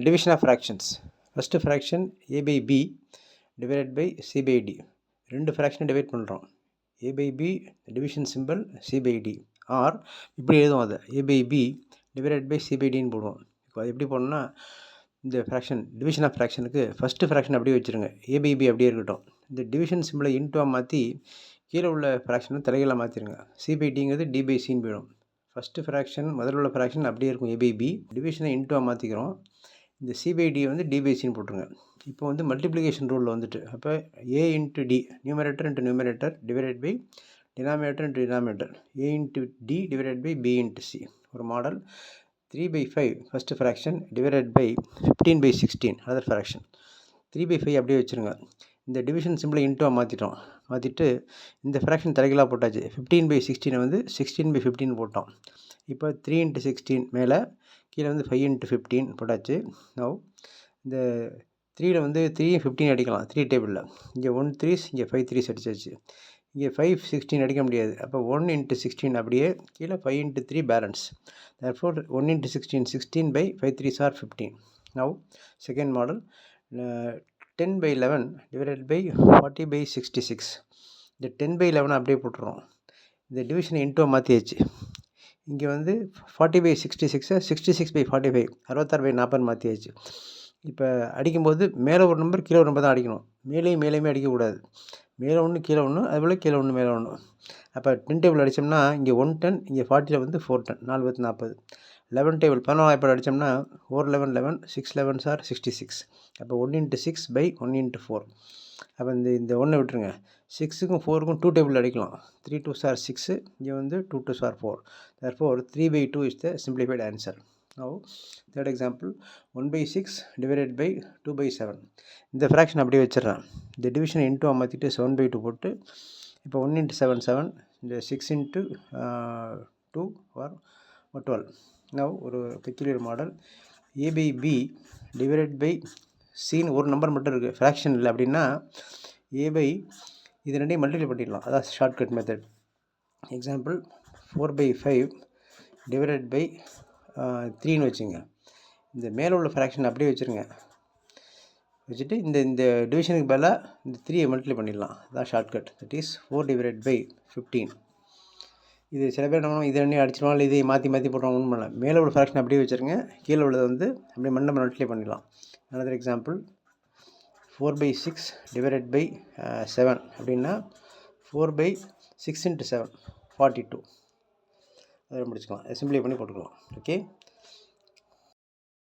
Division of fractions. First fraction a by b divided by c by d. ரெண்டு fraction divide பண்ணுறோம். a by b division symbol c by d. or இப்படி எழுதுவோம் அதை a by b divided by c by dன்னு போடுவோம். இப்போ அது எப்படி போடணும்னா இந்த ஃப்ராக்ஷன் டிவிஷன் ஆஃப் ஃப்ராக்ஷனுக்கு ஃபஸ்ட்டு ஃப்ராக்ஷன் அப்படியே வச்சுருங்க. a by b அப்படியே இருக்கட்டும். இந்த டிவிஷன் சிம்பிளை இன்டூவாக மாற்றி கீழே உள்ள ஃப்ராக்ஷனை தலைகளாக மாற்றிடுங்க. c by dங்கிறது d by cன்னு போயிடும். ஃபஸ்ட்டு ஃப்ராக்ஷன் முதல்ல உள்ள ஃப்ராக்ஷன் அப்படியே இருக்கும் a by b. டிவிஷனை இன்டூவாக மாற்றிக்கிறோம். இந்த c by d வந்து d by cன்னு போட்டுருங்க. இப்போ வந்து மல்டிப்ளிகேஷன் ரூலில் வந்துட்டு அப்போ a into d numerator into numerator divided by denominator into denominator a into d divided by b into c. ஒரு model 3/5 first fraction divided by 15/16 other fraction. 3/5 அப்படியே வச்சுருங்க. இந்த டிவிஷன் சிம்பிளை இன்டூவாக மாற்றிட்டு இந்த ஃப்ராக்ஷன் தலைகளாக போட்டாச்சு. 15/16 வந்து 16/15 போட்டோம். இப்போ 3 × 16 மேலே கீழே வந்து 5 × 15 போட்டாச்சு. நவ் இந்த 3ல் வந்து 3 15 அடிக்கலாம் 3 டேபிளில். இங்கே 1 3s இங்கே 5 3s அடிச்சாச்சு. இங்கே 5 16 அடிக்க முடியாது. அப்போ 1 × 16 அப்படியே கீழே 5 × 3 balance. therefore 1 × 16 16/5 3s are 15. Now second model 10/11 divided by 40/66. இந்த 10/11 அப்படியே போட்டுருவோம். இந்த டிவிஷனை இன்டூவாக மாற்றியாச்சு. இங்கே வந்து 40/66 66/45 66/40 மாற்றியாச்சு. இப்போ அடிக்கும்போது மேலே ஒரு நம்பர் கீழே ஒரு நம்பர் தான் அடிக்கணும். மேலேயுமே அடிக்கக்கூடாது. மேலே ஒன்று கீழே ஒன்று அதுபோல் கீழே ஒன்று மேலே ஒன்று. அப்போ 10 டேபிள் அடித்தோம்னா இங்கே 110 இங்கே 40ல் வந்து 410 4 40. 11 டேபிள் 11 இப்போ அடித்தோம்னா 4 11 11 6 11s are 66. அப்போ 1 × 6/1 × 4. அப்போ இந்த ஒன்றை விட்டுருங்க. 6க்கும் 4க்கும் 2 டேபிள் அடிக்கலாம். 3 2s are 6 இங்கே வந்து 2 2s are 4. therefore 3/2 is the simplified answer. now third example 1/6 divided by 2/7. இந்த ஃப்ராக்ஷன் அப்படியே வச்சிடறேன். இந்த டிவிஷனை இன்டூவாக மாற்றிட்டு 7/2 போட்டு இப்போ 1 × 7 7 இந்த 6 × 2 or 12. now ஒரு peculiar model a by b divided by cன்னு ஒரு நம்பர் மட்டும் இருக்குது ஃப்ராக்ஷன் இல்லை அப்படின்னா a by இது ரெண்டையும் மல்டிப்ளை பண்ணிடலாம். அதான் shortcut method. Example 4/5 divided by 3ன்னு வச்சுங்க. இந்த மேலே உள்ள ஃப்ராக்ஷன் அப்படியே வச்சுருங்க. வச்சுட்டு இந்த டிவிஷனுக்கு பதிலாக இந்த 3ஐ மல்டிப்ளை பண்ணிடலாம். அதான் shortcut. That is 4 divided by 15. இது சில பேர் என்ன இதை ரெண்டையும் அடிச்சிடுவோம் இல்லை இதை மாற்றி போடுறோம். ஒன்றும் பண்ணல. மேலே உள்ள ஃப்ராக்ஷன் அப்படியே வச்சுருங்க. கீழே உள்ளதை வந்து அப்படியே மல்டிப்ளை பண்ணிடலாம். another எக்ஸாம்பிள் 4/6 டிவைடட் பை 7 அப்படின்னா 4/6 × 7 42. அதை முடிச்சுக்கலாம். சிம்பிளை பண்ணி போட்டுக்கலாம். ஓகே.